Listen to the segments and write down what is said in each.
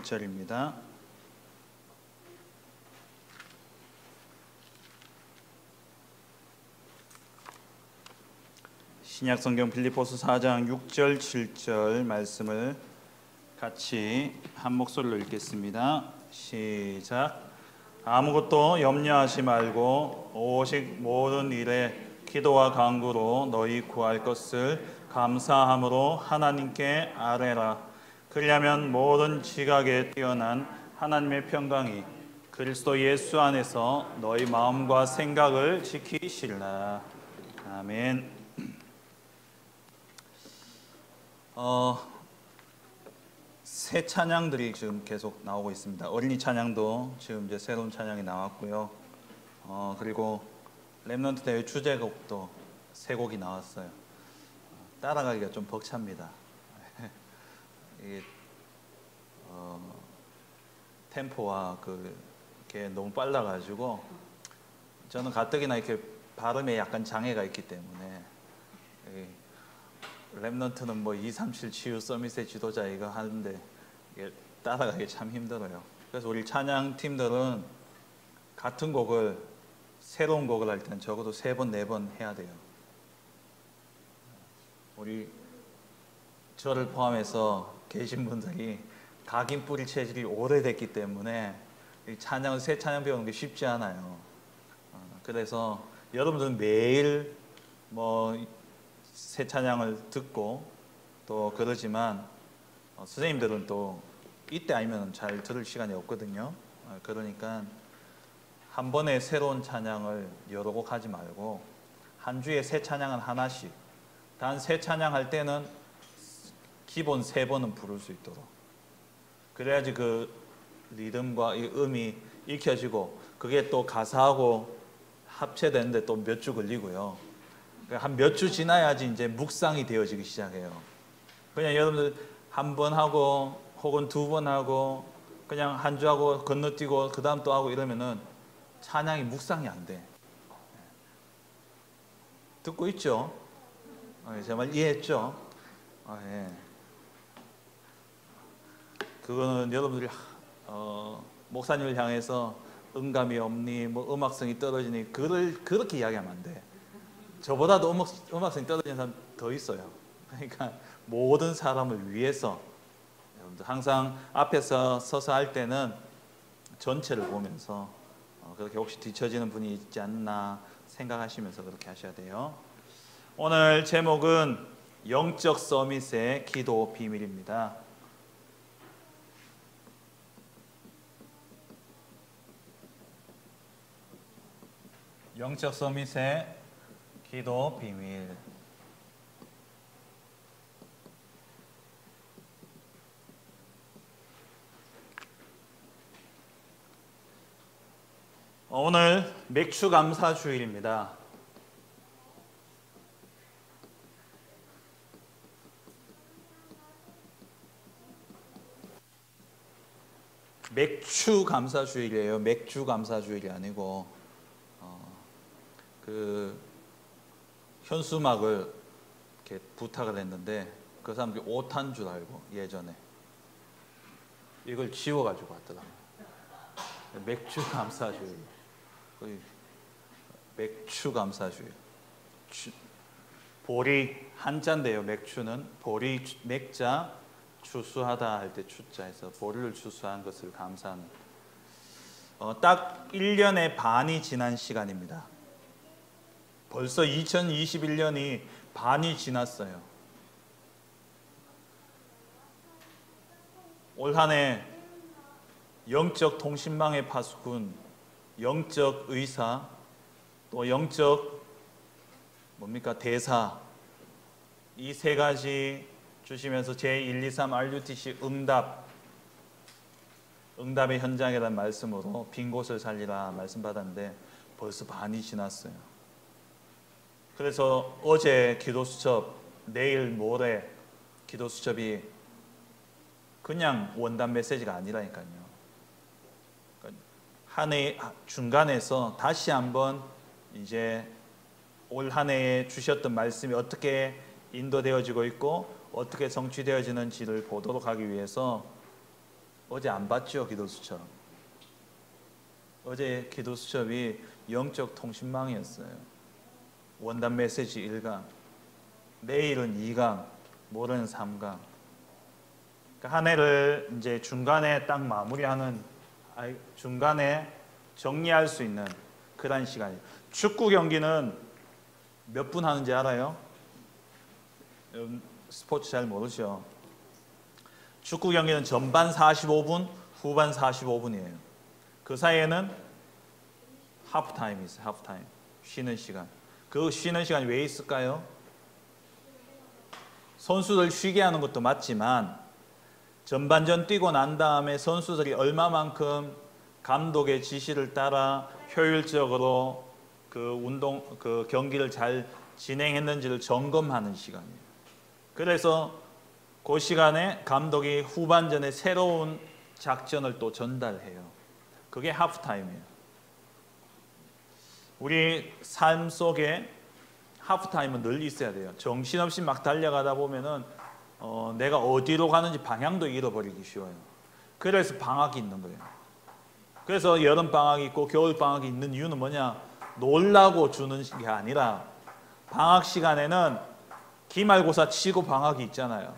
절입니다. 신약성경 빌립보서 4장 6절 7절 말씀을 같이 한 목소리로 읽겠습니다. 시작. 아무것도 염려하지 말고 오직 모든 일에 기도와 간구로 너희 구할 것을 감사함으로 하나님께 아뢰라. 그리하면 모든 지각에 뛰어난 하나님의 평강이 그리스도 예수 안에서 너희 마음과 생각을 지키시리라. 아멘. 새 찬양들이 지금 계속 나오고 있습니다. 어린이 찬양도 지금 이제 새로운 찬양이 나왔고요. 그리고 렘넌트 대회 주제곡도 세 곡이 나왔어요. 따라가기가 좀 벅찹니다. 이게 템포와 그게 너무 빨라가지고 저는 가뜩이나 이렇게 발음에 약간 장애가 있기 때문에 렘넌트는 뭐 237 치유 서밋의 지도자 이거 하는데 이게 따라가기 참 힘들어요. 그래서 우리 찬양 팀들은 같은 곡을 새로운 곡을 할 때는 적어도 3번, 4번 해야 돼요. 우리 저를 포함해서 계신 분들이 각인 뿌리 체질이 오래됐기 때문에 이 찬양을 새 찬양 배우는 게 쉽지 않아요. 그래서 여러분들은 매일 새 찬양을 듣고 또 그러지만 선생님들은 또 이때 아니면 잘 들을 시간이 없거든요. 그러니까 한 번에 새로운 찬양을 여러 곡 하지 말고 한 주에 새 찬양을 하나씩, 단 새 찬양 할 때는 기본 3번은 부를 수 있도록, 그래야지 그 리듬과 이 음이 익혀지고 그게 또 가사하고 합체되는데 또 몇 주 걸리고요. 한 몇 주 지나야지 이제 묵상이 되어지기 시작해요. 그냥 여러분들 한 번 하고 혹은 2번 하고 그냥 한 주 하고 건너뛰고 그 다음 또 하고 이러면은 찬양이 묵상이 안 돼. 듣고 있죠? 정말 이해했죠? 예. 그거는 여러분들이 목사님을 향해서 음감이 없니, 뭐 음악성이 떨어지니 그렇게 이야기하면 안 돼. 저보다도 음악성이 떨어지는 사람 더 있어요. 그러니까 모든 사람을 위해서 여러분들 항상 앞에서 서서 할 때는 전체를 보면서 그렇게 혹시 뒤처지는 분이 있지 않나 생각하시면서 그렇게 하셔야 돼요. 오늘 제목은 영적 서밋의 기도 비밀입니다. 영적 서밋의 기도 비밀. 오늘 맥주 감사 주일입니다. 맥주 감사 주일이에요. 맥주 감사 주일이 아니고 그 현수막을 이렇게 부탁을 했는데 그 사람들이 오탄 줄 알고 예전에 이걸 지워가지고 왔더라고요. 맥주 감사주의. 맥주 감사주의. 보리 한자인데요. 맥주는 보리 맥자 추수하다 할 때 추자에서 보리를 추수한 것을 감사하는. 딱 1년의 반이 지난 시간입니다. 벌써 2021년이 반이 지났어요. 올 한 해 영적 통신망의 파수꾼, 영적 의사, 또 영적 대사, 이 3가지 주시면서 제123 RUTC 응답의 현장이라는 말씀으로 빈 곳을 살리라 말씀 받았는데 벌써 반이 지났어요. 그래서 어제 기도수첩, 내일 모레 기도수첩이 그냥 원단 메시지가 아니라니까요. 한 해 중간에서 다시 한번 이제 올 한 해에 주셨던 말씀이 어떻게 인도되어지고 있고 어떻게 성취되어지는지를 보도록 하기 위해서 어제 안 봤죠, 기도 수첩. 어제 기도 수첩이 영적 통신망이었어요. 원단 메시지 1강, 내일은 2강, 모레는 3강. 한 해를 이제 중간에 딱 마무리하는, 중간에 정리할 수 있는 그런 시간이에요. 축구 경기는 몇 분 하는지 알아요? 스포츠 잘 모르죠? 축구 경기는 전반 45분, 후반 45분이에요. 그 사이에는 하프타임이 있어요. 하프타임. 쉬는 시간. 그 쉬는 시간이 왜 있을까요? 선수들 쉬게 하는 것도 맞지만 전반전 뛰고 난 다음에 선수들이 얼마만큼 감독의 지시를 따라 효율적으로 그 경기를 잘 진행했는지를 점검하는 시간이에요. 그래서 그 시간에 감독이 후반전에 새로운 작전을 또 전달해요. 그게 하프타임이에요. 우리 삶 속에 하프타임은 늘 있어야 돼요. 정신없이 막 달려가다 보면은 내가 어디로 가는지 방향도 잃어버리기 쉬워요. 그래서 방학이 있는 거예요. 그래서 여름 방학이 있고 겨울 방학이 있는 이유는 뭐냐? 놀라고 주는 게 아니라 방학 시간에는 기말고사 치고 방학이 있잖아요.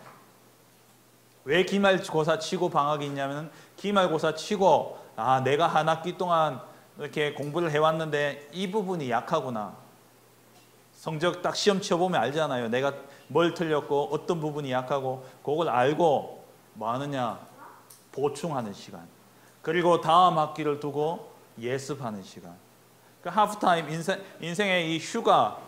왜 기말고사 치고 방학이 있냐면 기말고사 치고 내가 한 학기 동안 이렇게 공부를 해왔는데 이 부분이 약하구나. 성적 딱 시험 쳐보면 알잖아요. 내가 뭘 틀렸고 어떤 부분이 약하고 그걸 알고 뭐 하느냐? 보충하는 시간. 그리고 다음 학기를 두고 예습하는 시간. 그러니까 하프타임 인생의 이 휴가,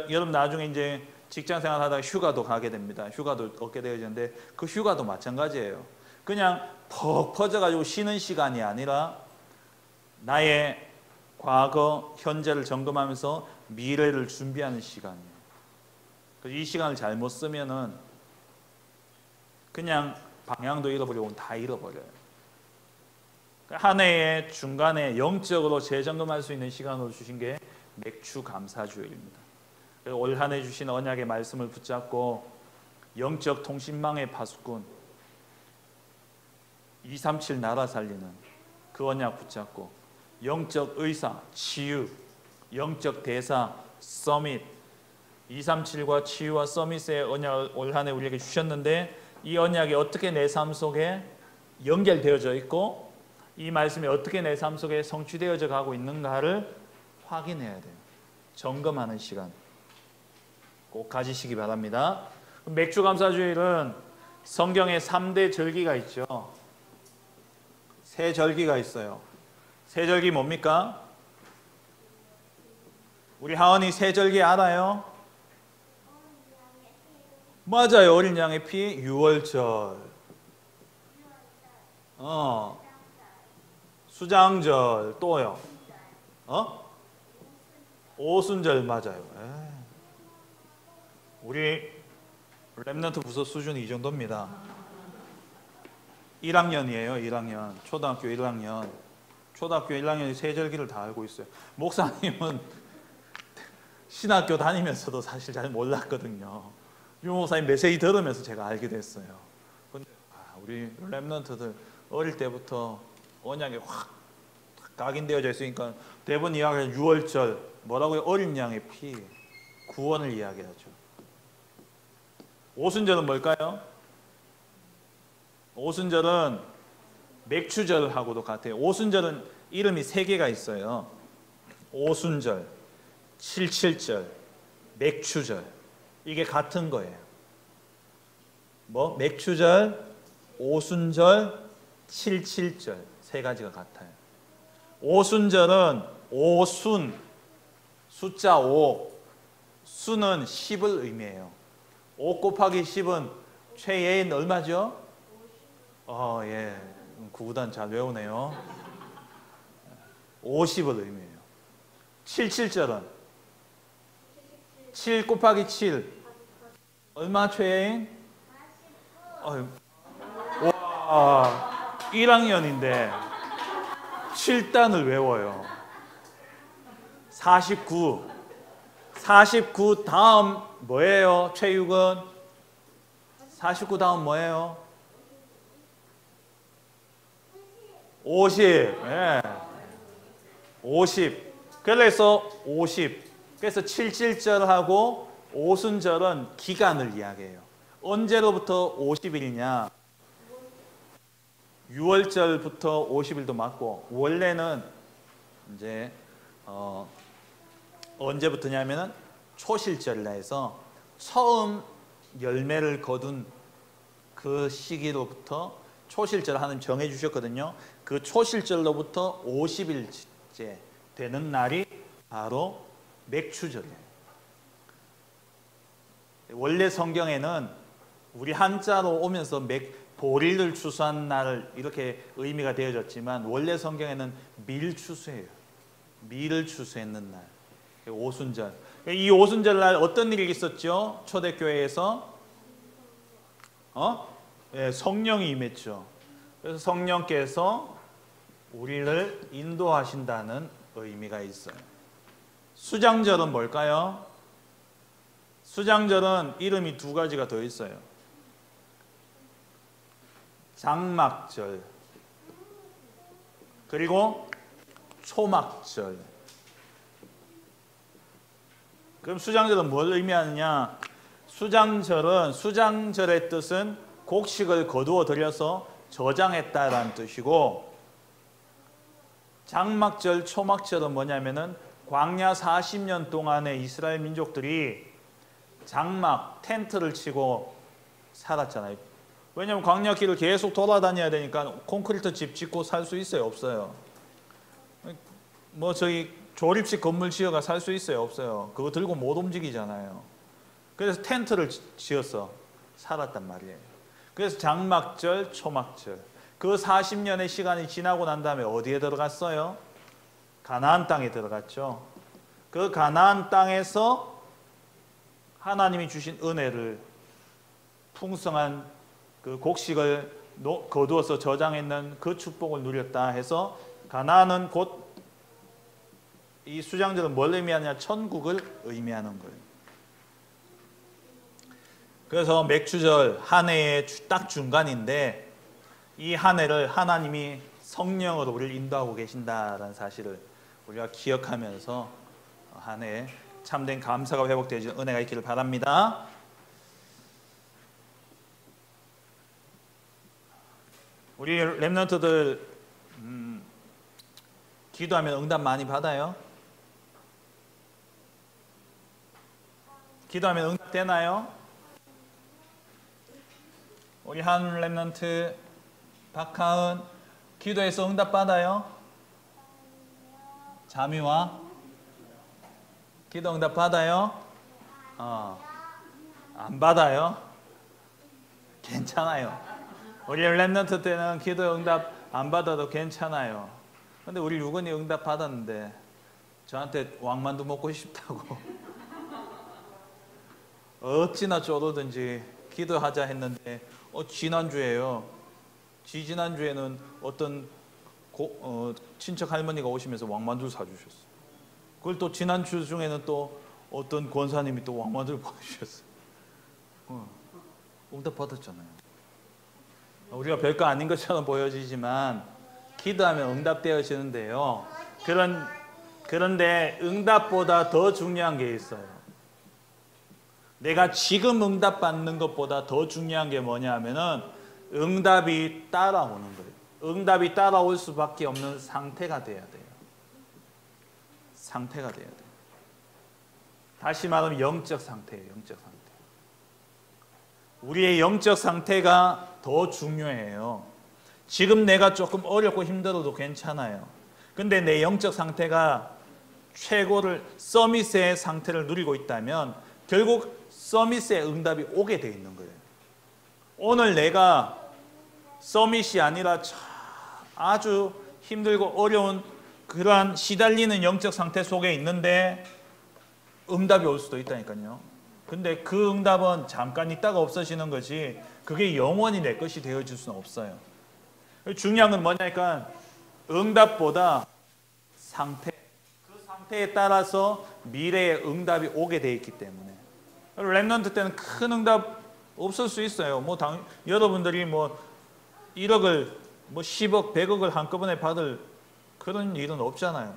여러분 나중에 이제 직장 생활 하다가 휴가도 가게 됩니다. 휴가도 얻게 되어지는데 그 휴가도 마찬가지예요. 그냥 퍽 퍼져가지고 쉬는 시간이 아니라 나의 과거, 현재를 점검하면서 미래를 준비하는 시간이에요. 이 시간을 잘못 쓰면은 그냥 방향도 잃어버리고 다 잃어버려요. 한 해의 중간에 영적으로 재점검할 수 있는 시간으로 주신 게 맥주 감사주일입니다. 올 한 해 주신 언약의 말씀을 붙잡고 영적 통신망의 파수꾼 237 나라 살리는 그 언약 붙잡고 영적 의사, 치유, 영적 대사, 서밋 237과 치유와 서밋의 언약을 올 한 해 우리에게 주셨는데 이 언약이 어떻게 내 삶 속에 연결되어져 있고 이 말씀이 어떻게 내 삶 속에 성취되어져 가고 있는가를 확인해야 돼요. 점검하는 시간 꼭 가지시기 바랍니다. 맥주 감사주일은 성경에 3대 절기가 있죠. 세 절기가 있어요. 세 절기 뭡니까? 우리 하은이 세 절기 알아요? 맞아요. 어린 양의 피, 유월절, 수장절, 또요. 오순절 맞아요. 우리 렘넌트 부서 수준이 이 정도입니다. 1학년이에요. 1학년. 초등학교 1학년. 초등학교 1학년이 세 절기를 다 알고 있어요. 목사님은 신학교 다니면서도 사실 잘 몰랐거든요. 유 목사님 메시지 들으면서 제가 알게 됐어요. 근데 우리 렘넌트들 어릴 때부터 언약에 확 각인되어져 있으니까 대부분 이야기하는 유월절 뭐라고요? 어린 양의 피 구원을 이야기하죠. 오순절은 뭘까요? 오순절은 맥추절하고도 같아요. 오순절은 이름이 3개가 있어요. 오순절, 칠칠절, 맥추절. 이게 같은 거예요. 맥추절, 오순절, 칠칠절. 3가지가 같아요. 오순절은 오순, 숫자 5, 수는 10을 의미해요. 5 곱하기 10은 최예인 얼마죠? 예. 구구단 잘 외우네요. 50을 의미해요. 77절은 7 곱하기 7 얼마 최예인? 와, 1학년인데 7단을 외워요. 49 다음 뭐예요? 최육은 49 다음 뭐예요? 50. 예. 50. 그래서 50. 그래서 7.7절하고 오순절은 기간을 이야기해요. 언제로부터 50일이냐? 6월절부터 50일도 맞고, 원래는 이제 언제부터냐면은 초실절이라 해서 처음 열매를 거둔 그 시기로부터 초실절 하나님 정해 주셨거든요. 그 초실절로부터 50일째 되는 날이 바로 맥추절이에요. 원래 성경에는 우리 한자로 오면서 보리를 추수한 날 이렇게 의미가 되어졌지만, 원래 성경에는 밀추수예요. 밀을 추수했는 날, 오순절. 이 오순절 날 어떤 일이 있었죠? 초대교회에서 예, 성령이 임했죠. 그래서 성령께서 우리를 인도하신다는 의미가 있어요. 수장절은 뭘까요? 수장절은 이름이 두 가지가 더 있어요. 장막절 그리고 초막절. 그럼 수장절은 뭘 의미하느냐? 수장절의 뜻은 곡식을 거두어 들여서 저장했다라는 뜻이고, 장막절, 초막절은 뭐냐면은 광야 40년 동안에 이스라엘 민족들이 장막, 텐트를 치고 살았잖아요. 왜냐하면 광야길을 계속 돌아다녀야 되니까 콘크리트 집 짓고 살 수 있어요? 없어요? 뭐 저기 조립식 건물 지어가 살 수 있어요? 없어요? 그거 들고 못 움직이잖아요. 그래서 텐트를 지어서 살았단 말이에요. 그래서 장막절, 초막절. 그 40년의 시간이 지나고 난 다음에 어디에 들어갔어요? 가나안 땅에 들어갔죠. 그 가나안 땅에서 하나님이 주신 은혜를, 풍성한 그 곡식을 거두어서 저장했는 그 축복을 누렸다 해서, 가나안은 곧 이 수장절은 뭘 의미하느냐? 천국을 의미하는 거예요. 그래서 맥추절 한 해의 딱 중간인데, 이 한 해를 하나님이 성령으로 우리를 인도하고 계신다라는 사실을 우리가 기억하면서 한 해 참된 감사가 회복되어지는 은혜가 있기를 바랍니다. 우리 렘넌트들 기도하면 응답 많이 받아요? 기도하면 응답 되나요? 우리 한 렘넌트 박하은 기도해서 응답 받아요? 자미와 기도 응답 받아요? 안 받아요? 괜찮아요. 우리 렘넌트 때는 기도 응답 안 받아도 괜찮아요. 근데 우리 유건이 응답 받았는데 저한테 왕만두 먹고 싶다고 어찌나 쪼르든지 기도하자 했는데, 지난주에요. 지난주에는 어떤 친척 할머니가 오시면서 왕만두를 사주셨어요. 그걸 또 지난주 중에는 또 어떤 권사님이 또 왕만두를 보내주셨어요. 응답 받았잖아요. 우리가 별거 아닌 것처럼 보여지지만 기도하면 응답되어지는데요. 그런데 응답보다 더 중요한 게 있어요. 내가 지금 응답받는 것보다 더 중요한 게 뭐냐 하면은 응답이 따라오는 거예요. 응답이 따라올 수밖에 없는 상태가 돼야 돼요. 상태가 돼야 돼요. 다시 말하면 영적 상태예요. 영적 상태. 우리의 영적 상태가 더 중요해요. 지금 내가 조금 어렵고 힘들어도 괜찮아요. 근데 내 영적 상태가 최고를 서밋의 상태를 누리고 있다면 결국 서밋의 응답이 오게 돼 있는 거예요. 오늘 내가 서밋이 아니라 아주 힘들고 어려운 그러한 시달리는 영적 상태 속에 있는데 응답이 올 수도 있다니까요. 근데 그 응답은 잠깐 있다가 없어지는 거지 그게 영원히 내 것이 되어질 수는 없어요. 중요한 건 뭐냐니까 응답보다 상태, 그 상태에 따라서 미래의 응답이 오게 돼 있기 때문에. 렘넌트 때는 큰 응답 없을 수 있어요. 여러분들이 1억을 뭐 10억, 100억을 한꺼번에 받을 그런 일은 없잖아요.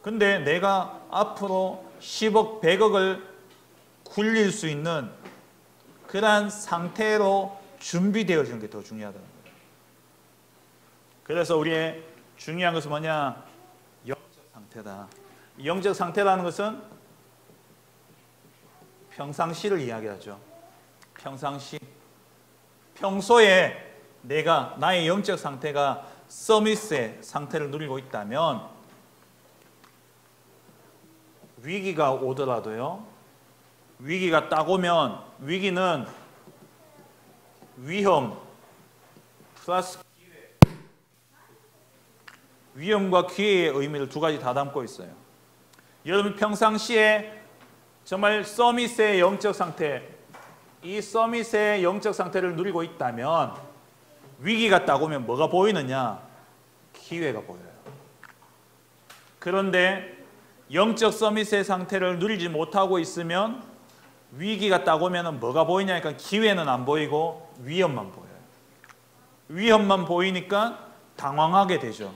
근데 내가 앞으로 10억, 100억을 굴릴 수 있는 그러한 상태로 준비되어지는 게 더 중요하다는 거예요. 그래서 우리의 중요한 것은 뭐냐? 영적 상태다. 영적 상태라는 것은 평상시를 이야기하죠. 평상시. 평소에 내가 나의 영적 상태가 서밋의 상태를 누리고 있다면 위기가 오더라도요. 위기가 딱 오면 위기는 위험 플러스 기회. 위험과 기회의 의미를 두 가지 다 담고 있어요. 여러분 평상시에 정말 서밋의 영적 상태, 이 서밋의 영적 상태를 누리고 있다면 위기가 딱 오면 뭐가 보이느냐? 기회가 보여요. 그런데 영적 서밋의 상태를 누리지 못하고 있으면 위기가 딱 오면 뭐가 보이냐니까 기회는 안 보이고 위험만 보여요. 위험만 보이니까 당황하게 되죠.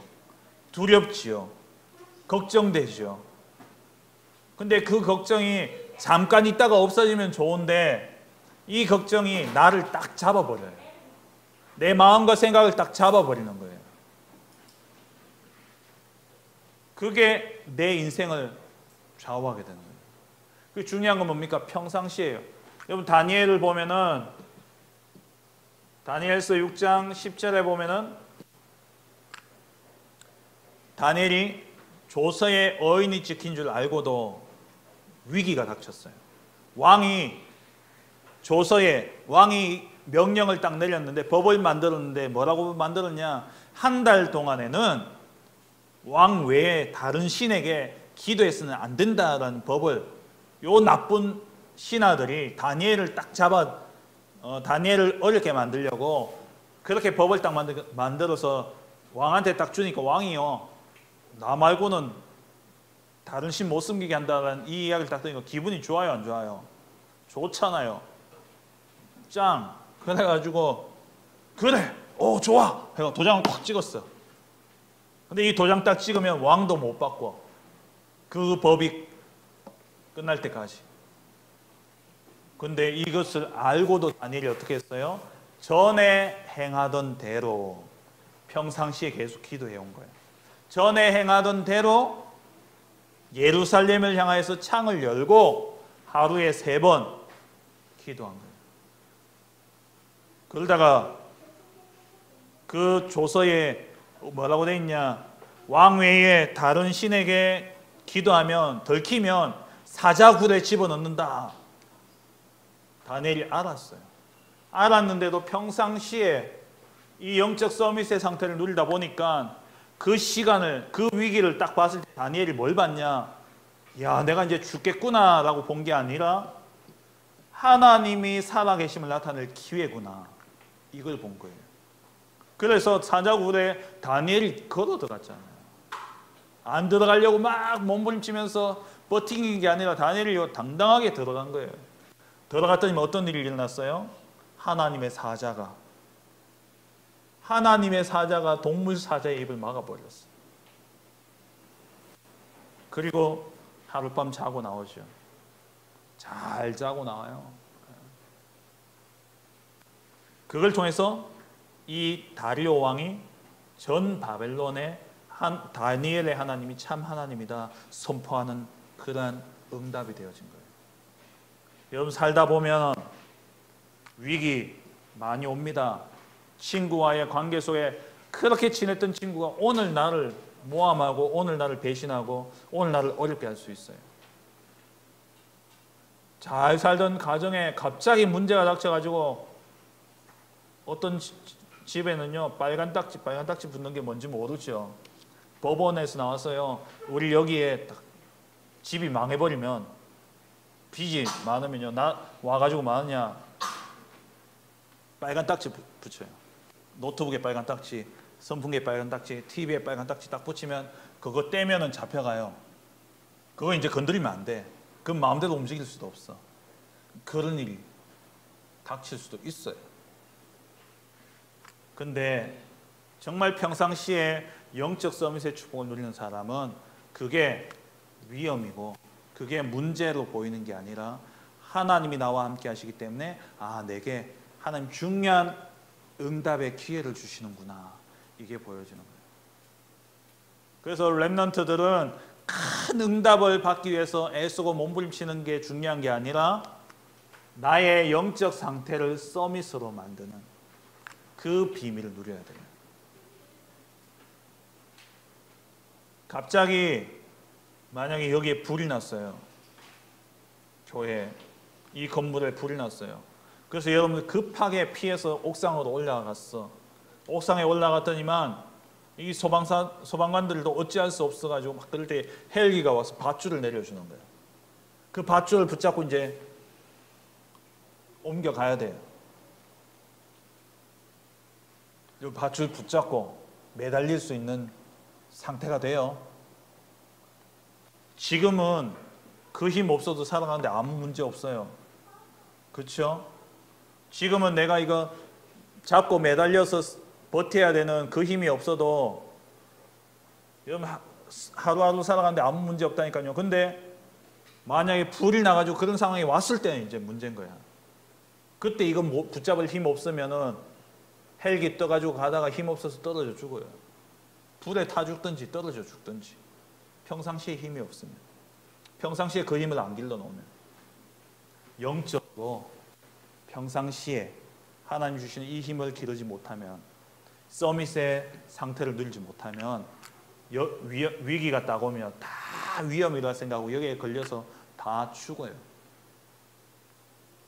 두렵지요. 걱정되죠. 근데 그 걱정이 잠깐 있다가 없어지면 좋은데 이 걱정이 나를 딱 잡아버려요. 내 마음과 생각을 딱 잡아버리는 거예요. 그게 내 인생을 좌우하게 되는 거예요. 그 중요한 건 뭡니까? 평상시예요. 여러분 다니엘을 보면은 다니엘서 6장 10절에 보면은 다니엘이 조서에 어인이 찍힌 줄 알고도 위기가 닥쳤어요. 왕이 명령을 딱 내렸는데 법을 만들었는데 뭐라고 만들었냐? 한 달 동안에는 왕 외에 다른 신에게 기도해서는 안 된다라는 법을 요 나쁜 신하들이 다니엘을 딱 잡아 다니엘을 어렵게 만들려고 그렇게 법을 딱 만들어서 왕한테 딱 주니까 왕이요 나 말고는 다른 신 못 숨기게 한다는 이 이야기를 딱 들으니까 기분이 좋아요 안 좋아요? 좋잖아요. 짱 그래가지고 그래 좋아 해서 도장을 탁 찍었어. 근데 이 도장 딱 찍으면 왕도 못 바꿔. 그 법이 끝날 때까지. 근데 이것을 알고도 다니엘이 어떻게 했어요? 전에 행하던 대로 평상시에 계속 기도해 온 거예요. 전에 행하던 대로 예루살렘을 향하여서 창을 열고 하루에 3번 기도한 거예요. 그러다가 그 조서에 뭐라고 돼 있냐? 왕 외에 다른 신에게 기도하면 들키면 사자굴에 집어넣는다. 다니엘이 알았어요. 알았는데도 평상시에 이 영적 서밋의 상태를 누리다 보니까 그 시간을 그 위기를 딱 봤을 때 다니엘이 뭘 봤냐? 야, 내가 이제 죽겠구나 라고 본 게 아니라 하나님이 살아계심을 나타낼 기회구나. 이걸 본 거예요. 그래서 사자굴에 다니엘이 걸어 들어갔잖아요. 안 들어가려고 막 몸부림치면서 버티는 게 아니라 다니엘이 당당하게 들어간 거예요. 들어갔더니 어떤 일이 일어났어요? 하나님의 사자가 동물 사자의 입을 막아버렸어요. 그리고 하룻밤 자고 나오죠. 잘 자고 나와요. 그걸 통해서 이 다리오 왕이 전 바벨론의 다니엘의 하나님이 참 하나님이다 선포하는 그러한 응답이 되어진 거예요. 여러분 살다 보면 위기 많이 옵니다. 친구와의 관계 속에 그렇게 친했던 친구가 오늘 나를 모함하고 오늘 나를 배신하고 오늘 나를 어렵게 할 수 있어요. 잘 살던 가정에 갑자기 문제가 닥쳐가지고 어떤 집에는요 빨간 딱지 붙는 게 뭔지 모르죠. 법원에서 나왔어요. 우리 여기에 딱 집이 망해버리면 빚이 많으면요 나 와가지고 많으냐 빨간 딱지 붙여요. 노트북에 빨간 딱지, 선풍기에 빨간 딱지, TV에 빨간 딱지 딱 붙이면 그거 떼면은 잡혀가요. 그거 이제 건드리면 안 돼. 그럼 마음대로 움직일 수도 없어. 그런 일이 닥칠 수도 있어요. 근데 정말 평상시에 영적 서밋의 축복을 누리는 사람은 그게 위험이고 그게 문제로 보이는 게 아니라 하나님이 나와 함께 하시기 때문에 내게 하나님 중요한 응답의 기회를 주시는구나, 이게 보여지는 거예요. 그래서 렘넌트들은 큰 응답을 받기 위해서 애쓰고 몸부림치는 게 중요한 게 아니라 나의 영적 상태를 서밋으로 만드는 그 비밀을 누려야 돼요. 갑자기 만약에 여기에 불이 났어요. 교회 이 건물에 불이 났어요. 그래서 여러분들 급하게 피해서 옥상으로 올라갔어. 옥상에 올라갔더니만 이 소방관들도 어찌할 수 없어가지고 막 그럴 때 헬기가 와서 밧줄을 내려주는 거예요. 그 밧줄을 붙잡고 이제 옮겨가야 돼요. 이 밧줄 붙잡고 매달릴 수 있는 상태가 돼요. 지금은 그 힘 없어도 살아가는데 아무 문제 없어요. 그렇죠? 지금은 내가 이거 잡고 매달려서 버텨야 되는 그 힘이 없어도 여러분 하루하루 살아가는데 아무 문제 없다니까요. 근데 만약에 불이 나가지고 그런 상황이 왔을 때는 이제 문제인 거야. 그때 이거 붙잡을 힘 없으면은 헬기 떠가지고 가다가 힘 없어서 떨어져 죽어요. 불에 타 죽든지 떨어져 죽든지. 평상시에 힘이 없으면, 평상시에 그 힘을 안 길러 놓으면, 영적으로 평상시에 하나님 주시는 이 힘을 기르지 못하면, 서밋의 상태를 누리지 못하면 위기가 딱 오면 다 위험이라 생각하고 여기에 걸려서 다 죽어요.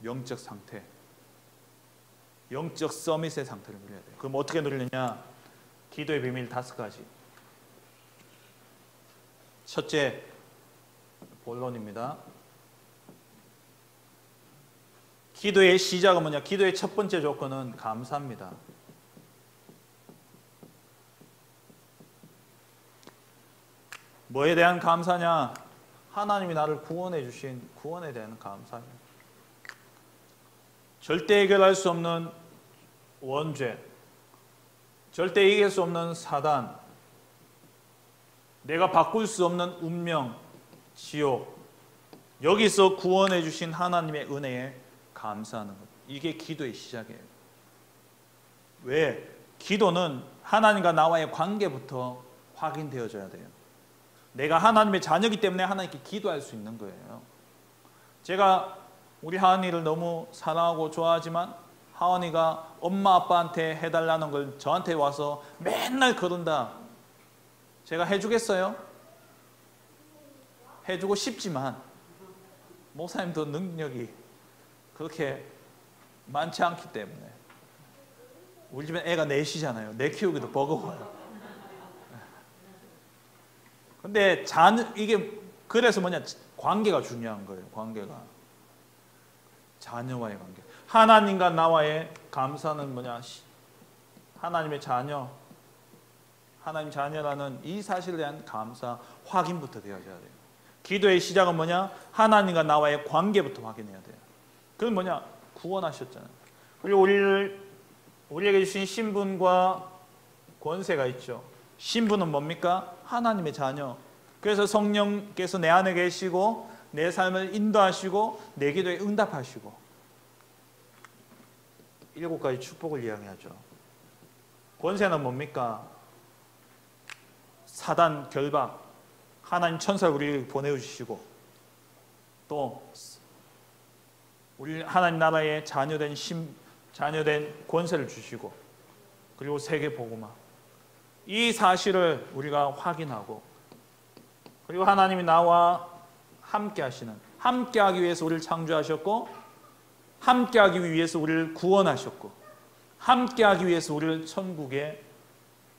영적 상태, 영적 서밋의 상태를 누려야 돼요. 그럼 어떻게 누리느냐? 기도의 비밀 5가지. 첫째, 본론입니다. 기도의 시작은 뭐냐? 기도의 첫 번째 조건은 감사입니다. 뭐에 대한 감사냐? 하나님이 나를 구원해 주신 구원에 대한 감사입니다. 절대 해결할 수 없는 원죄, 절대 이길 수 없는 사단, 내가 바꿀 수 없는 운명, 지옥, 여기서 구원해 주신 하나님의 은혜에 감사하는 것. 이게 기도의 시작이에요. 왜? 기도는 하나님과 나와의 관계부터 확인되어져야 돼요. 내가 하나님의 자녀이기 때문에 하나님께 기도할 수 있는 거예요. 제가 우리 하은이를 너무 사랑하고 좋아하지만 하은이가 엄마 아빠한테 해달라는 걸 저한테 와서 맨날 그런다. 제가 해주겠어요? 해주고 싶지만 목사님도 능력이 그렇게 많지 않기 때문에. 우리 집엔 애가 넷이잖아요. 내 키우기도 버거워요. 근데 이게 그래서 뭐냐? 관계가 중요한 거예요. 관계가. 자녀와의 관계. 하나님과 나와의 감사는 뭐냐? 하나님의 자녀, 하나님 자녀라는 이 사실에 대한 감사 확인부터 되어져야 돼요. 기도의 시작은 뭐냐? 하나님과 나와의 관계부터 확인해야 돼요. 그건 뭐냐? 구원하셨잖아요. 그리고 우리에게 주신 신분과 권세가 있죠. 신분은 뭡니까? 하나님의 자녀. 그래서 성령께서 내 안에 계시고 내 삶을 인도하시고 내 기도에 응답하시고 7가지 축복을 이야기하죠. 권세는 뭡니까? 사단 결박, 하나님 천사를 우리에게 보내주시고 또 우리 하나님 나라의 자녀된 권세를 주시고 그리고 세계 복음화. 이 사실을 우리가 확인하고 그리고 하나님이 나와 함께 하시는, 함께 하기 위해서 우리를 창조하셨고 함께 하기 위해서 우리를 구원하셨고 함께 하기 위해서 우리를 천국에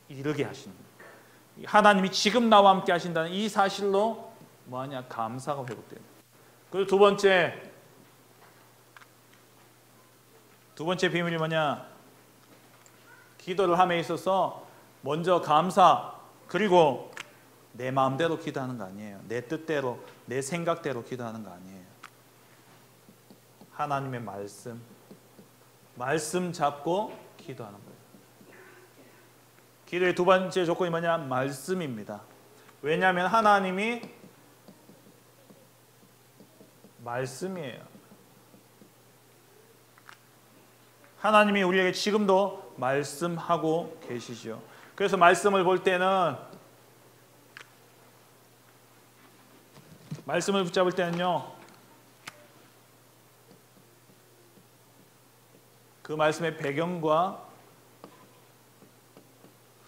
이르게 하시는 거예요. 하나님이 지금 나와 함께 하신다는 이 사실로 뭐하냐? 감사가 회복돼요. 그리고 두 번째 비밀이 뭐냐? 기도를 함에 있어서 먼저 감사, 그리고 내 마음대로 기도하는 거 아니에요. 내 뜻대로, 내 생각대로 기도하는 거 아니에요. 하나님의 말씀 잡고 기도하는 거예요. 기도의 두 번째 조건이 뭐냐? 말씀입니다. 왜냐하면 하나님이 말씀이에요. 하나님이 우리에게 지금도 말씀하고 계시죠. 그래서 말씀을 볼 때는, 말씀을 붙잡을 때는요, 그 말씀의 배경과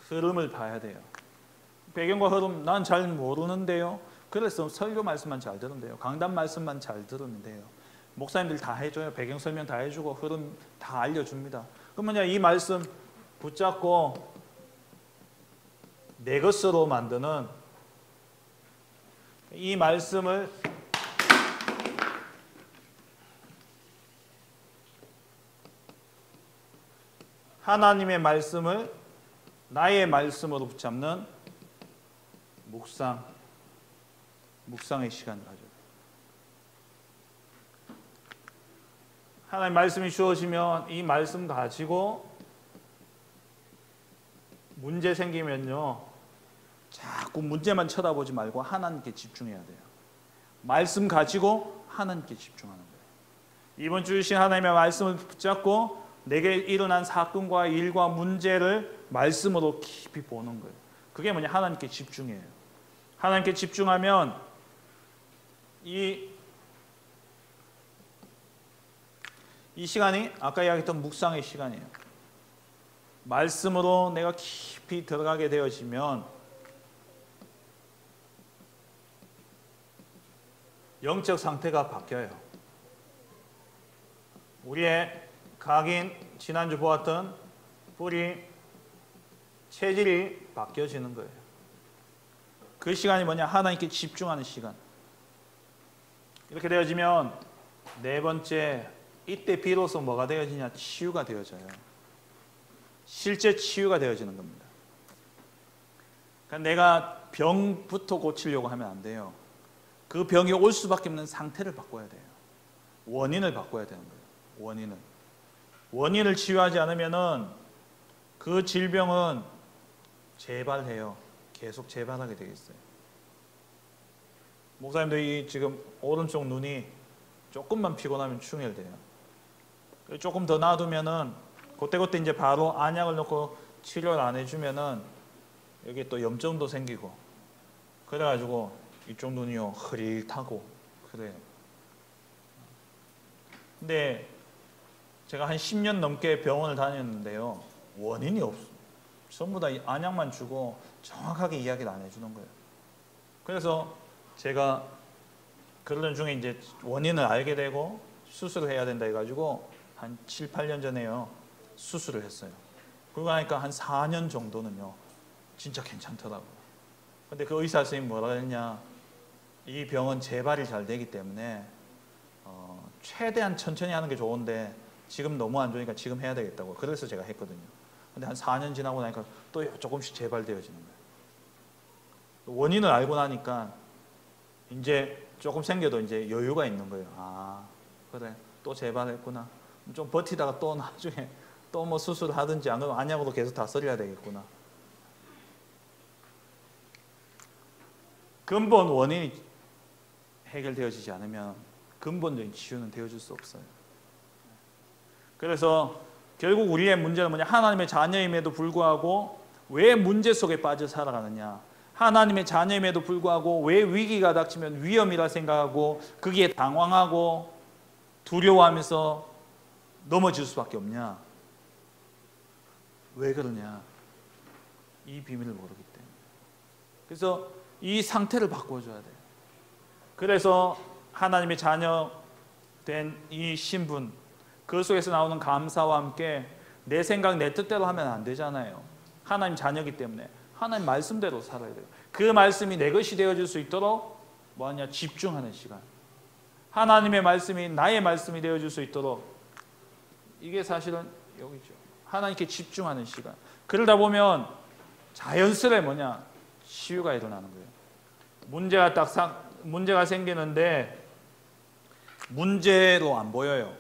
흐름을 봐야 돼요. 배경과 흐름 난 잘 모르는데요. 그래서 설교 말씀만 잘 들으면 돼요. 강단 말씀만 잘 들으면 돼요. 목사님들 다 해줘요. 배경 설명 다 해주고 흐름 다 알려줍니다. 그러면 이 말씀 붙잡고 내 것으로 만드는 이 말씀을 하나님의 말씀을 나의 말씀으로 붙잡는 묵상의 시간을 가져요. 하나님 말씀이 주어지면 이 말씀 가지고 문제 생기면요, 자꾸 문제만 쳐다보지 말고 하나님께 집중해야 돼요. 말씀 가지고 하나님께 집중하는 거예요. 이번 주 주신 하나님의 말씀을 붙잡고 내게 일어난 사건과 일과 문제를 말씀으로 깊이 보는 거예요. 그게 뭐냐? 하나님께 집중해요. 하나님께 집중하면 이 시간이 아까 이야기했던 묵상의 시간이에요. 말씀으로 내가 깊이 들어가게 되어지면 영적 상태가 바뀌어요. 우리의 각인, 지난주 보았던 뿌리, 체질이 바뀌어지는 거예요. 그 시간이 뭐냐? 하나님께 집중하는 시간. 이렇게 되어지면 네 번째, 이때 비로소 뭐가 되어지냐? 치유가 되어져요. 실제 치유가 되어지는 겁니다. 그러니까 내가 병부터 고치려고 하면 안 돼요. 그 병이 올 수밖에 없는 상태를 바꿔야 돼요. 원인을 바꿔야 되는 거예요. 원인을 치유하지 않으면은 그 질병은 재발해요. 계속 재발하게 되겠어요. 목사님도 지금 오른쪽 눈이 조금만 피곤하면 충혈돼요. 조금 더 놔두면은 그때 이제 바로 안약을 넣고 치료를 안 해주면은 여기 또 염증도 생기고 그래가지고 이쪽 눈이요 흐릿하고 그래요. 근데 제가 한 10년 넘게 병원을 다녔는데요, 원인이 없어. 전부 다 안약만 주고 정확하게 이야기를 안 해주는 거예요. 그래서 제가 그러던 중에 이제 원인을 알게 되고 수술을 해야 된다 해가지고 한 7, 8년 전에요 수술을 했어요. 그러고 나니까 한 4년 정도는요 진짜 괜찮더라고요. 근데 그 의사 선생님이 뭐라 했냐, 이 병은 재발이 잘 되기 때문에 최대한 천천히 하는 게 좋은데 지금 너무 안 좋으니까 지금 해야 되겠다고. 그래서 제가 했거든요. 근데 한 4년 지나고 나니까 또 조금씩 재발되어지는 거예요. 원인을 알고 나니까 이제 조금 생겨도 이제 여유가 있는 거예요. 아, 그래, 또 재발했구나. 좀 버티다가 또 나중에 또 뭐 수술하든지 안 그러면 안약으로 계속 다스려야 되겠구나. 근본 원인이 해결되어지지 않으면 근본적인 치유는 되어줄 수 없어요. 그래서 결국 우리의 문제는 뭐냐? 하나님의 자녀임에도 불구하고 왜 문제 속에 빠져 살아가느냐? 하나님의 자녀임에도 불구하고 왜 위기가 닥치면 위험이라 생각하고 거기에 당황하고 두려워하면서 넘어질 수밖에 없냐? 왜 그러냐? 이 비밀을 모르기 때문에. 그래서 이 상태를 바꿔줘야 돼요. 그래서 하나님의 자녀 된 이 신분, 그 속에서 나오는 감사와 함께 내 생각, 내 뜻대로 하면 안 되잖아요. 하나님 자녀이기 때문에 하나님 말씀대로 살아야 돼요. 그 말씀이 내 것이 되어질 수 있도록 뭐하냐? 집중하는 시간. 하나님의 말씀이 나의 말씀이 되어질 수 있도록, 이게 사실은 여기죠. 하나님께 집중하는 시간. 그러다 보면 자연스레 뭐냐? 치유가 일어나는 거예요. 문제가 생기는데 문제로 안 보여요.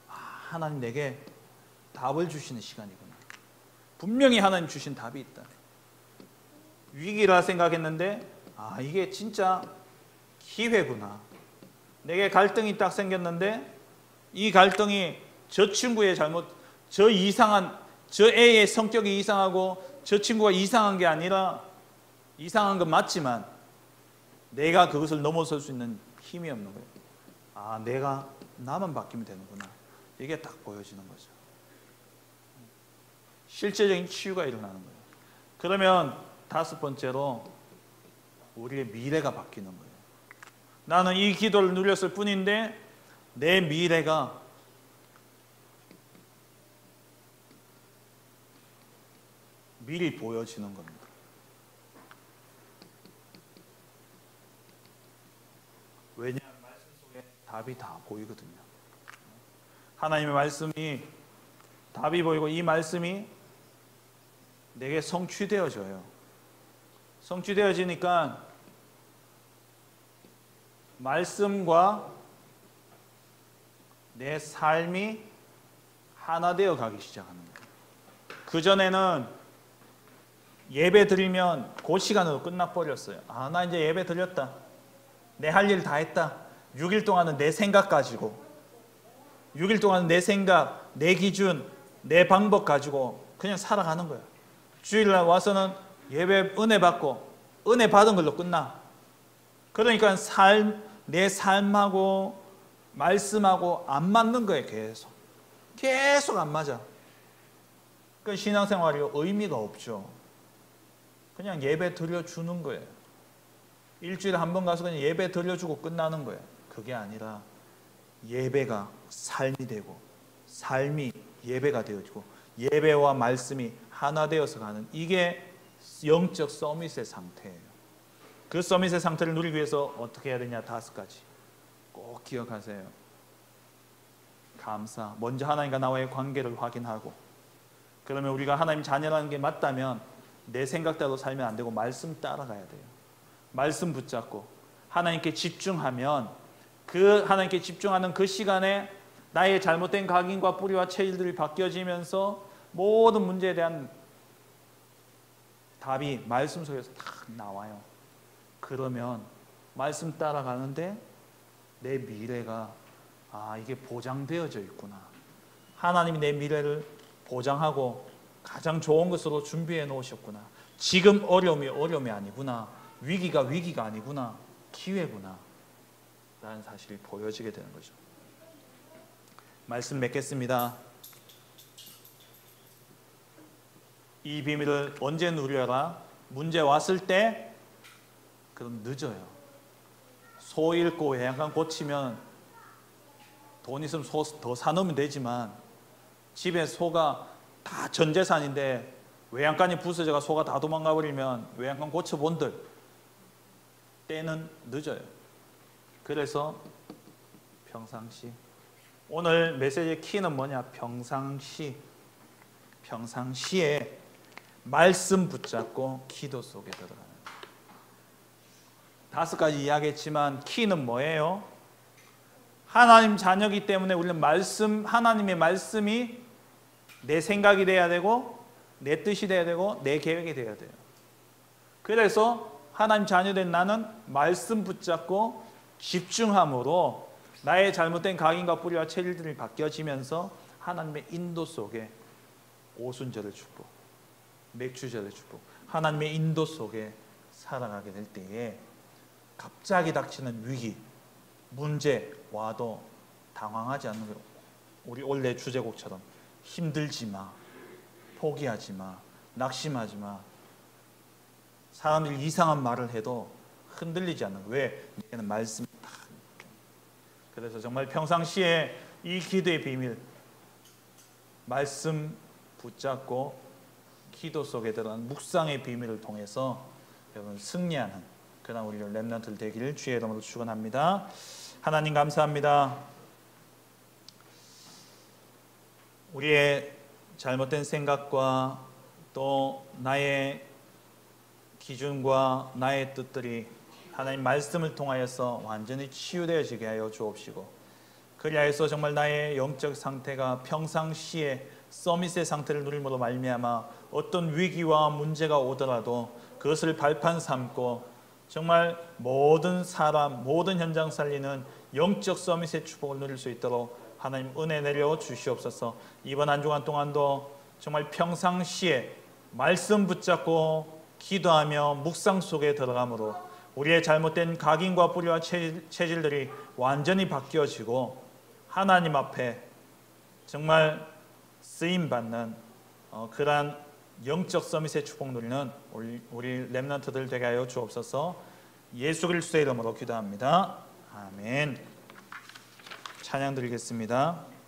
아, 하나님 내게 답을 주시는 시간이구나. 분명히 하나님 주신 답이 있다. 위기라 생각했는데 이게 진짜 기회구나. 내게 갈등이 딱 생겼는데 이 갈등이 저 친구의 잘못, 저 애의 성격이 이상하고 저 친구가 이상한 게 아니라 이상한 건 맞지만 내가 그것을 넘어설 수 있는 힘이 없는 거예요. 내가 나만 바뀌면 되는구나. 이게 딱 보여지는 거죠. 실제적인 치유가 일어나는 거예요. 그러면 다섯 번째로 우리의 미래가 바뀌는 거예요. 나는 이 기도를 누렸을 뿐인데 내 미래가 미리 보여지는 겁니다. 왜냐하면 말씀 속에 답이 다 보이거든요. 하나님의 말씀이 답이 보이고 이 말씀이 내게 성취되어져요. 성취되어지니까 말씀과 내 삶이 하나 되어 가기 시작하는 거예요. 그전에는 예배 드리면 그 시간으로 끝나버렸어요. 나 이제 예배 드렸다. 내 할 일 다 했다. 6일 동안은 내 생각 가지고 6일 동안은 내 생각, 내 기준, 내 방법 가지고 그냥 살아가는 거야. 주일날 와서는 예배 은혜 받고 은혜 받은 걸로 끝나. 그러니까 내 삶하고 말씀하고 안 맞는 거예요. 계속 안 맞아. 그 신앙생활이 의미가 없죠. 그냥 예배 드려주는 거예요. 일주일에 한 번 가서 그냥 예배 드려주고 끝나는 거예요. 그게 아니라 예배가 삶이 되고 삶이 예배가 되어지고 예배와 말씀이 하나 되어서 가는, 이게 영적 서밋의 상태예요. 그 서밋의 상태를 누리기 위해서 어떻게 해야 되냐? 5가지 꼭 기억하세요. 감사, 먼저 하나님과 나와의 관계를 확인하고, 그러면 우리가 하나님 자녀라는 게 맞다면 내 생각대로 살면 안 되고 말씀 따라가야 돼요. 말씀 붙잡고 하나님께 집중하면 그 하나님께 집중하는 그 시간에 나의 잘못된 각인과 뿌리와 체질들이 바뀌어지면서 모든 문제에 대한 답이 말씀 속에서 딱 나와요. 그러면 말씀 따라가는데 내 미래가 이게 보장되어져 있구나. 하나님이 내 미래를 보장하고 가장 좋은 것으로 준비해 놓으셨구나. 지금 어려움이 아니구나. 위기가 아니구나. 기회구나 라는 사실이 보여지게 되는 거죠. 말씀 맺겠습니다. 이 비밀을 언제 누려라? 문제 왔을 때 그럼 늦어요. 소 잃고 외양간 고치면 돈 있으면 소 더 사놓으면 되지만 집에 소가 다 전 재산인데 외양간이 부서져가 소가 다 도망가 버리면 외양간 고쳐본들 때는 늦어요. 그래서 평상시, 오늘 메시지의 키는 뭐냐? 평상시에 말씀 붙잡고 기도 속에 들어가는 5가지 이야기했지만 키는 뭐예요? 하나님 자녀이기 때문에 우리는 하나님의 말씀이 내 생각이 돼야 되고 내 뜻이 돼야 되고 내 계획이 돼야 돼요. 그래서 하나님 자녀된 나는 말씀 붙잡고 집중함으로 나의 잘못된 각인과 뿌리와 체질들이 바뀌어지면서 하나님의 인도 속에 오순절의 축복, 맥주절의 축복, 하나님의 인도 속에 살아가게 될 때에 갑자기 닥치는 위기, 문제 와도 당황하지 않는 거예요. 우리 원래 주제곡처럼 힘들지 마, 포기하지 마, 낙심하지 마. 사람들이 이상한 말을 해도 흔들리지 않는 거예요. 왜? 내게는 말씀이 다. 그래서 정말 평상시에 이 기도의 비밀, 말씀 붙잡고 기도 속에 들어간 묵상의 비밀을 통해서 여러분 승리하는 그런 우리 렘넌트들 되기를 주의 이름으로 축원합니다. 하나님 감사합니다. 우리의 잘못된 생각과 또 나의 기준과 나의 뜻들이 하나님 말씀을 통하여서 완전히 치유되어지게 하여 주옵시고, 그리하여서 정말 나의 영적 상태가 평상시에 서밋의 상태를 누림으로 말미암아 어떤 위기와 문제가 오더라도 그것을 발판 삼고 정말 모든 사람, 모든 현장 살리는 영적 서밋의 축복을 누릴 수 있도록 하나님 은혜 내려 주시옵소서. 이번 한 주간 동안도 정말 평상시에 말씀 붙잡고 기도하며 묵상 속에 들어가므로 우리의 잘못된 각인과 뿌리와 체질들이 완전히 바뀌어지고 하나님 앞에 정말 쓰임받는 그러한 영적 서밋의 축복 누리는 우리 렘넌트들 되게 하여 주옵소서. 예수 그리스도의 이름으로 기도합니다. 아멘. 찬양 드리겠습니다.